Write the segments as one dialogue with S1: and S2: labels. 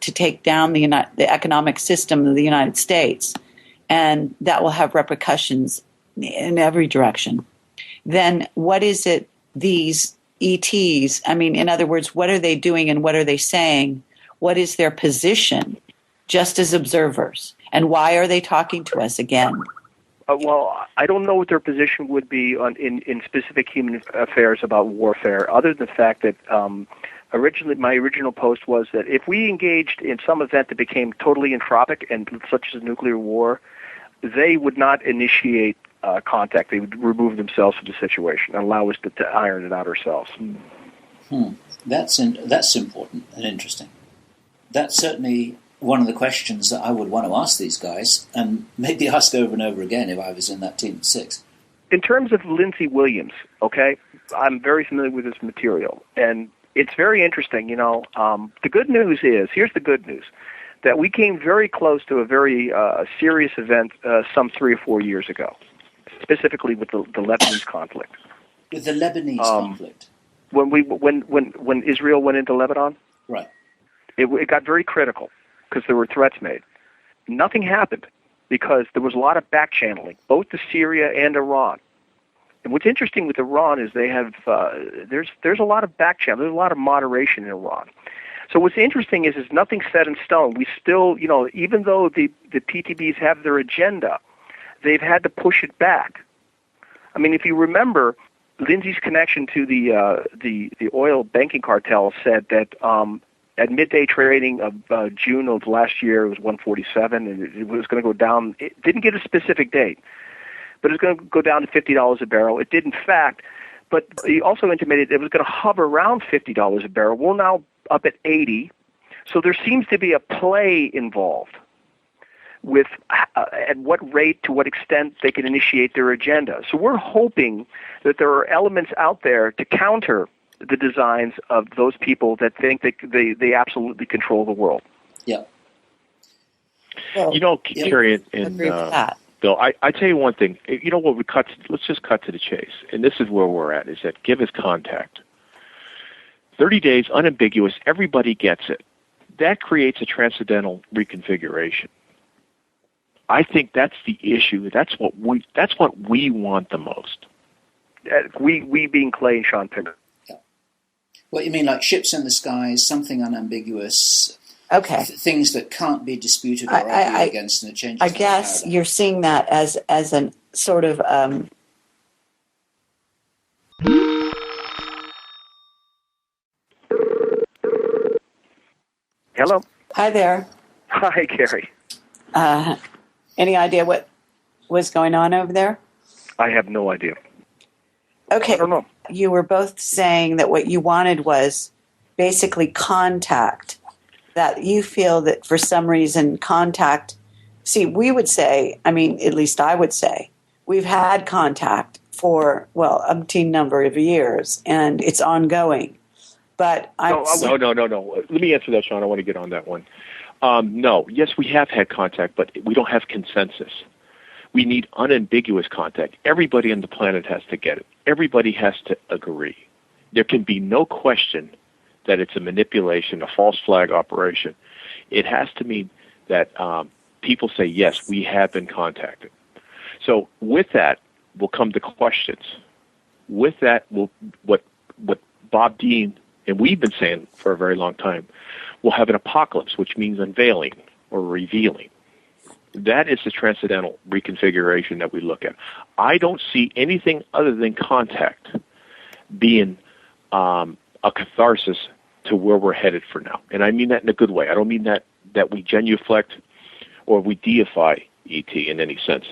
S1: to take down the economic system of the United States, and that will have repercussions in every direction, then what is it these ETs, I mean, in other words, what are they doing and what are they saying? What is their position just as observers? And why are they talking to us again?
S2: Well, I don't know what their position would be in specific human affairs about warfare, other than the fact that my original post was that if we engaged in some event that became totally entropic, and such as a nuclear war, they would not initiate contact. They would remove themselves from the situation and allow us to iron it out ourselves.
S3: That's important and interesting. That's certainly one of the questions that I would want to ask these guys, and maybe ask over and over again if I was in that team of 6.
S2: In terms of Lindsay Williams, okay, I'm very familiar with this material, and it's very interesting. The good news is, here's the good news, that we came very close to a very serious event some 3 or 4 years ago, specifically with the Lebanese conflict.
S3: With the Lebanese conflict?
S2: When Israel went into Lebanon?
S3: Right.
S2: It got very critical because there were threats made. Nothing happened because there was a lot of back-channeling, both to Syria and Iran. And what's interesting with Iran is they have there's a lot of back-channeling, there's a lot of moderation in Iran. So what's interesting is nothing's set in stone. We still, even though the PTBs have their agenda, they've had to push it back. I mean, if you remember, Lindsay's connection to the oil banking cartel said that at midday trading of June of last year, it was 147, and it was going to go down. It didn't get a specific date, but it was going to go down to $50 a barrel. It did, in fact, but he also intimated it was going to hover around $50 a barrel. We're now up at 80, so there seems to be a play involved with at what rate, to what extent they can initiate their agenda. So we're hoping that there are elements out there to counter the designs of those people that think they absolutely control the world.
S3: Yeah.
S4: Well, Carrie and Bill, I tell you one thing. Let's just cut to the chase. And this is where we're at, is that give us contact. 30 days, unambiguous, everybody gets it. That creates a transcendental reconfiguration. I think that's the issue. That's what we want the most.
S2: We being Clay and Shawn Pickering.
S3: Yeah. What you mean, like ships in the skies, something unambiguous?
S1: Okay.
S3: Things that can't be disputed or argued against, and it changes.
S1: I guess you're seeing that as an sort of.
S2: Hello.
S1: Hi there.
S2: Hi, Carrie.
S1: Any idea what was going on over there?
S2: I have no idea.
S1: Okay.
S2: I don't know.
S1: You were both saying that what you wanted was basically contact, that you feel that for some reason contact, see, we would say, I mean, at least I would say, we've had contact for, umpteen number of years, and it's ongoing. But
S4: No. Let me answer that, Shawn. I want to get on that one. No. Yes, we have had contact, but we don't have consensus. We need unambiguous contact. Everybody on the planet has to get it. Everybody has to agree. There can be no question that it's a manipulation, a false flag operation. It has to mean that people say, yes, we have been contacted. So with that will come the questions. With that will what Bob Dean, and we've been saying for a very long time, we'll have an apocalypse, which means unveiling or revealing. That is the transcendental reconfiguration that we look at. I don't see anything other than contact being a catharsis to where we're headed for now. And I mean that in a good way. I don't mean that we genuflect or we deify ET in any sense,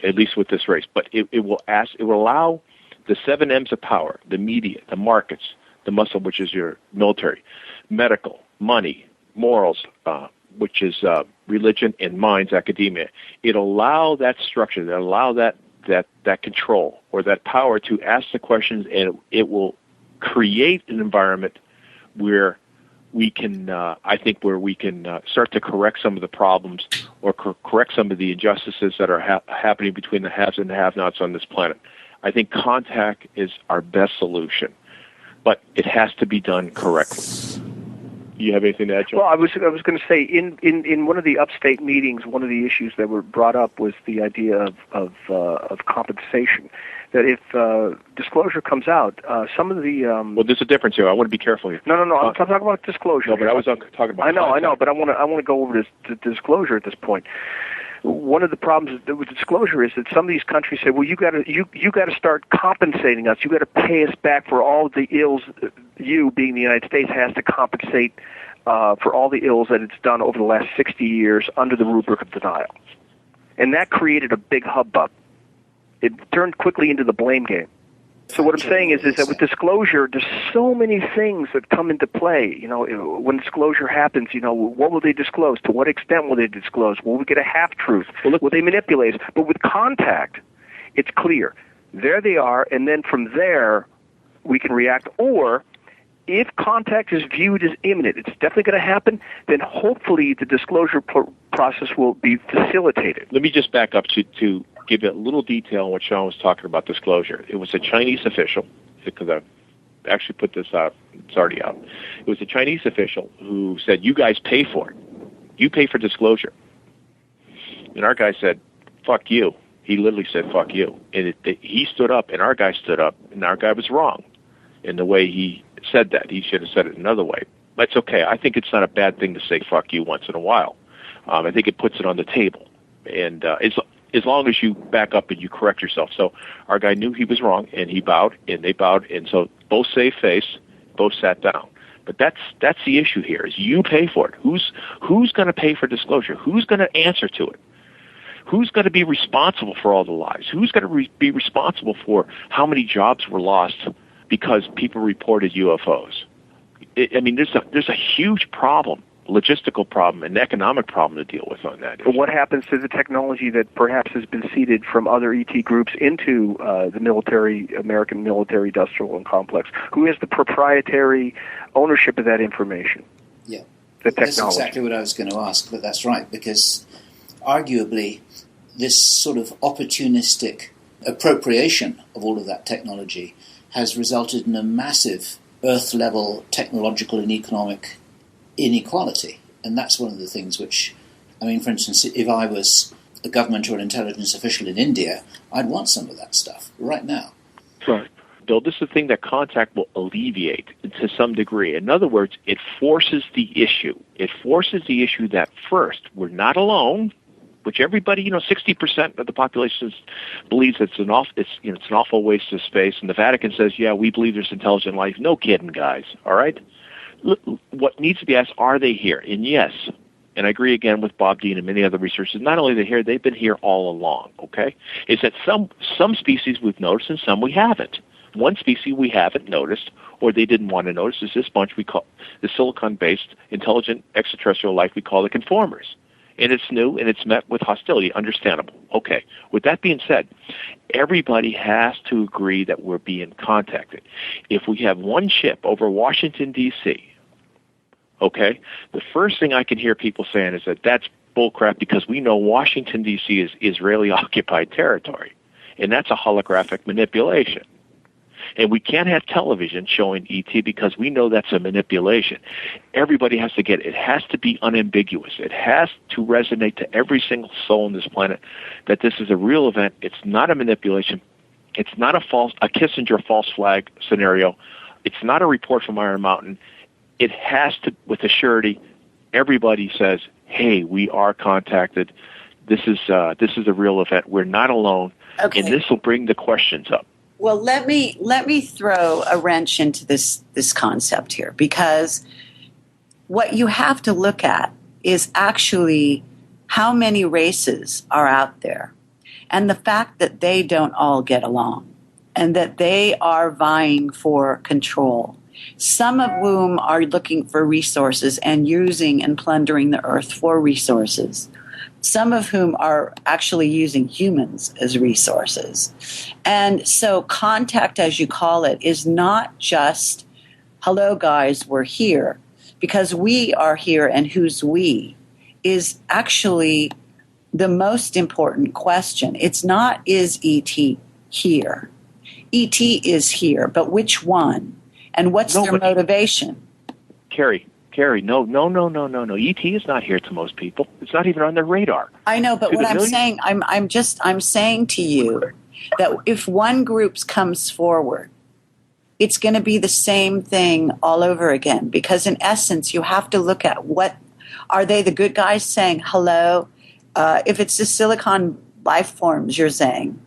S4: at least with this race. But it will allow the 7 M's of power, the media, the markets, the muscle, which is your military, medical, money, morals, which is religion, and minds, academia. It'll allow that structure, it'll allow that control or that power to ask the questions, and it will create an environment where we can, start to correct some of the problems or correct some of the injustices that are happening between the haves and the have-nots on this planet. I think contact is our best solution, but it has to be done correctly. You have anything to add, John?
S2: Well, I was going to say in one of the upstate meetings, one of the issues that were brought up was the idea of compensation. That if disclosure comes out, some of the
S4: well, there's a difference here. I want to be careful here.
S2: No. I'm talking about disclosure.
S4: No, but I was talking about.
S2: I know, but I want to go over this disclosure at this point. One of the problems with disclosure is that some of these countries say, "Well, you got to start compensating us. You got to pay us back for all the ills. You, being the United States, has to compensate for all the ills that it's done over the last 60 years under the rubric of denial." And that created a big hubbub. It turned quickly into the blame game. So what I'm saying is that with disclosure, there's so many things that come into play. You know, when disclosure happens, you know, what will they disclose? To what extent will they disclose? Will we get a half-truth? Will they manipulate us? But with contact, it's clear. There they are, and then from there, we can react. Or if contact is viewed as imminent, it's definitely going to happen, then hopefully the disclosure process will be facilitated.
S4: Let me just back up to give you a little detail on what Shawn was talking about disclosure. It was a Chinese official, because I actually put this out, it's already out. It was a Chinese official who said, "You guys pay for it. You pay for disclosure." And our guy said, "Fuck you." He literally said, "Fuck you." And he stood up, and our guy stood up, and our guy was wrong in the way he said that. He should have said it another way. That's okay. I think it's not a bad thing to say "fuck you" once in a while. I think it puts it on the table. And as long as you back up and you correct yourself. So our guy knew he was wrong, and he bowed, and they bowed, and so both saved face, both sat down. But that's the issue here, is you pay for it. Who's going to pay for disclosure? Who's going to answer to it? Who's going to be responsible for all the lies? Who's going to be responsible for how many jobs were lost because people reported UFOs? I mean, there's a huge problem, logistical problem, and economic problem to deal with on that.
S2: But what happens to the technology that perhaps has been seeded from other ET groups into the American military industrial complex? Who has the proprietary ownership of that information?
S3: Yeah,
S2: the technology.
S3: That's exactly what I was going to ask, but that's right, because arguably this sort of opportunistic appropriation of all of that technology has resulted in a massive Earth-level technological and economic inequality. And that's one of the things which, I mean, for instance, if I was a government or an intelligence official in India, I'd want some of that stuff right now.
S4: Right. Bill, this is the thing that contact will alleviate to some degree. In other words, it forces the issue. It forces the issue that first, we're not alone, which everybody, 60% of the population believes it's an awful waste of space. And the Vatican says, yeah, we believe there's intelligent life. No kidding, guys. All right? What needs to be asked, are they here? And yes, and I agree again with Bob Dean and many other researchers, not only are they here, they've been here all along, okay? It's that some species we've noticed and some we haven't. One species we haven't noticed, or they didn't want to notice, is this bunch we call the silicon-based intelligent extraterrestrial life we call the conformers. And it's new, and it's met with hostility. Understandable. Okay. With that being said, everybody has to agree that we're being contacted. If we have one ship over Washington, D.C., okay, the first thing I can hear people saying is that that's bullcrap because we know Washington, D.C. is Israeli-occupied territory, and that's a holographic manipulation. And we can't have television showing ET because we know that's a manipulation. Everybody has to get it. It has to be unambiguous. It has to resonate to every single soul on this planet that this is a real event. It's not a manipulation. It's not a Kissinger false flag scenario. It's not a report from Iron Mountain. It has to, with a surety, everybody says, hey, we are contacted. This is a real event. We're not alone. Okay. And this will bring the questions up.
S1: Well, let me throw a wrench into this concept here, because what you have to look at is actually how many races are out there, and the fact that they don't all get along, and that they are vying for control, some of whom are looking for resources and using and plundering the earth for resources. Some of whom are actually using humans as resources. And so contact, as you call it, is not just, hello, guys, we're here. Because we are here, and who's we is actually the most important question. It's not, is E.T. here? E.T. is here, but which one? And what's their motivation?
S4: Carrie, Carrie, no. ET is not here to most people. It's not even on their radar.
S1: I know, but what I'm saying, I'm saying to you that if one group comes forward, it's going to be the same thing all over again. Because in essence, you have to look at what are they the good guys saying hello? If it's the silicon life forms you're saying,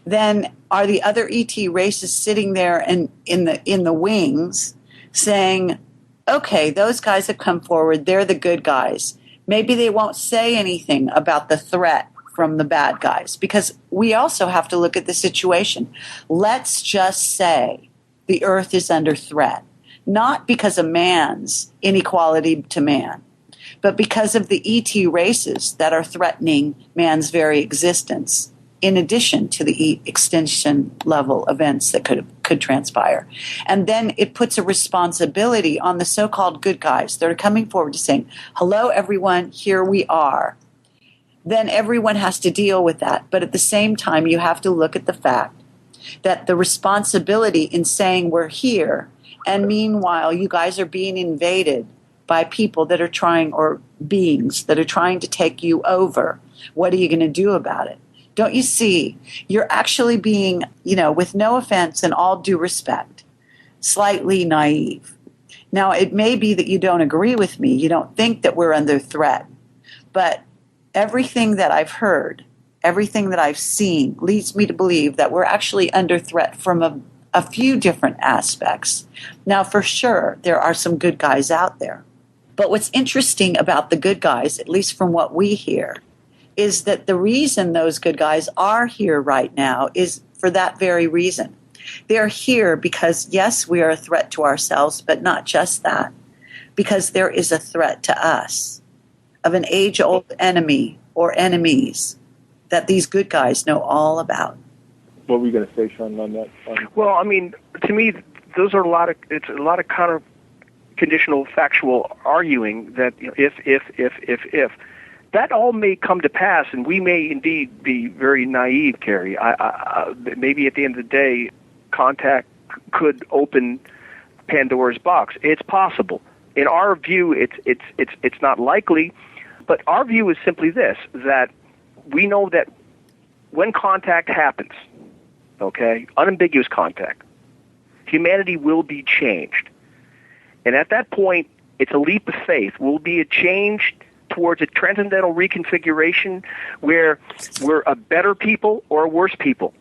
S1: then are the other ET races sitting there and in the wings saying, okay, those guys have come forward, they're the good guys. Maybe they won't say anything about the threat from the bad guys, because we also have to look at the situation. Let's just say the Earth is under threat, not because of man's inequality to man, but because of the ET races that are threatening man's very existence, in addition to the extinction level events that could transpire. And then it puts a responsibility on the so-called good guys that are coming forward to saying, hello, everyone, here we are. Then everyone has to deal with that. But at the same time, you have to look at the fact that the responsibility in saying we're here, and meanwhile, you guys are being invaded by people that are trying, or beings that are trying to take you over. What are you going to do about it? Don't you see? You're actually being, with no offense and all due respect, slightly naive. Now, it may be that you don't agree with me. You don't think that we're under threat. But everything that I've heard, everything that I've seen leads me to believe that we're actually under threat from a few different aspects. Now, for sure, there are some good guys out there. But what's interesting about the good guys, at least from what we hear, is that the reason those good guys are here right now is for that very reason. They're here because, yes, we are a threat to ourselves, but not just that, because there is a threat to us of an age-old enemy or enemies that these good guys know all about.
S4: What were you going to say, Shawn, on that?
S2: Well, I mean, to me, those are it's a lot of counter conditional factual arguing that if. That all may come to pass, and we may indeed be very naive, Carrie. Maybe at the end of the day, contact could open Pandora's box. It's possible. In our view, it's not likely, but our view is simply this: that we know that when contact happens, okay, unambiguous contact, humanity will be changed, and at that point, it's a leap of faith. Will be a change towards a transcendental reconfiguration where we're a better people or a worse people.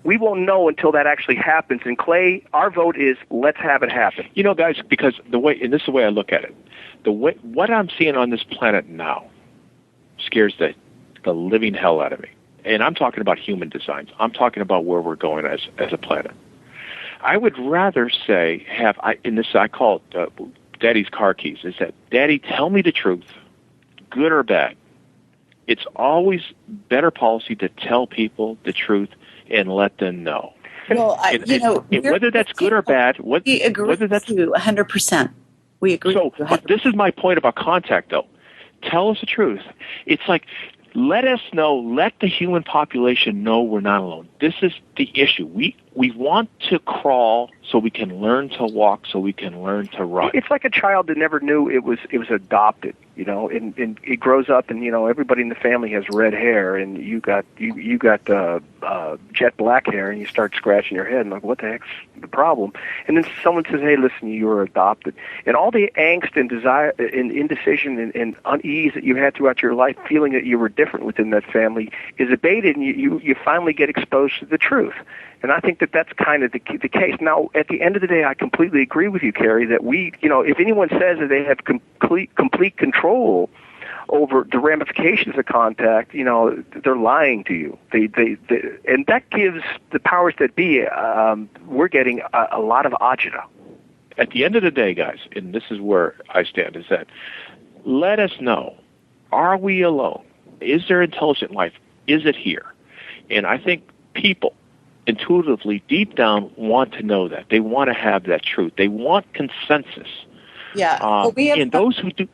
S2: We won't know until that actually happens. And Clay, our vote is let's have it happen.
S4: Guys, because and this is the way I look at it, what I'm seeing on this planet now scares the living hell out of me. And I'm talking about human designs. I'm talking about where we're going as a planet. I would rather say I call it Daddy's car keys, is that, Daddy, tell me the truth. Good or bad, it's always better policy to tell people the truth and let them know.
S1: Well,
S4: whether that's good or bad,
S1: we agree with you 100%. We agree.
S4: So,
S1: with you 100%.
S4: But this is my point about contact, though. Tell us the truth. It's like, let us know, let the human population know we're not alone. This is the issue. We want to crawl so we can learn to walk, so we can learn to run.
S2: It's like a child that never knew it was adopted, and it grows up, and everybody in the family has red hair, and you got jet black hair, and you start scratching your head and like, what the heck's the problem? And then someone says, hey, listen, you were adopted, and all the angst and desire and indecision and unease that you had throughout your life, feeling that you were different within that family, is abated, and you finally get exposed to the truth. And I think that's kind of the case. Now, at the end of the day, I completely agree with you, Carrie, that if anyone says that they have complete control over the ramifications of contact, they're lying to you. And that gives the powers that be, we're getting a lot of agita.
S4: At the end of the day, guys, and this is where I stand, is that let us know, are we alone? Is there intelligent life? Is it here? And I think people intuitively, deep down, want to know that. They want to have that truth. They want consensus.
S1: Yeah.
S4: And those who do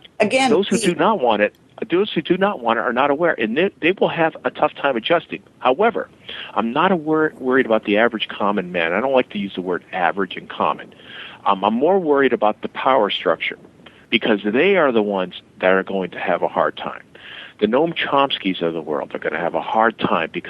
S4: not want it are not aware, and they will have a tough time adjusting. However, I'm not worried about the average common man. I don't like to use the word average and common. I'm more worried about the power structure, because they are the ones that are going to have a hard time. The Noam Chomskys of the world are going to have a hard time because